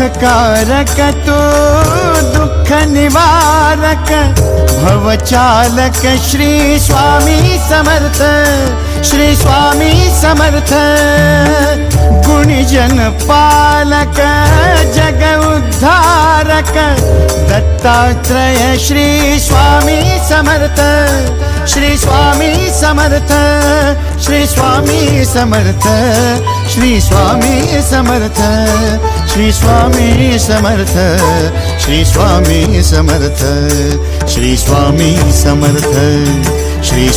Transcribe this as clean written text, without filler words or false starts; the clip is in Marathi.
सुखकारक तू दुःख निवारक भवचालक श्री स्वामी समर्थ, श्री स्वामी समर्थ। गुणीजन पालक जग उद्धारक दत्तात्रेय श्री स्वामी समर्थ, श्री स्वामी समर्थ, श्री स्वामी समर्थ, श्री स्वामी समर्थ, श्री स्वामी समर्थ, श्री स्वामी समर्थ, श्री स्वामी समर्थ, श्री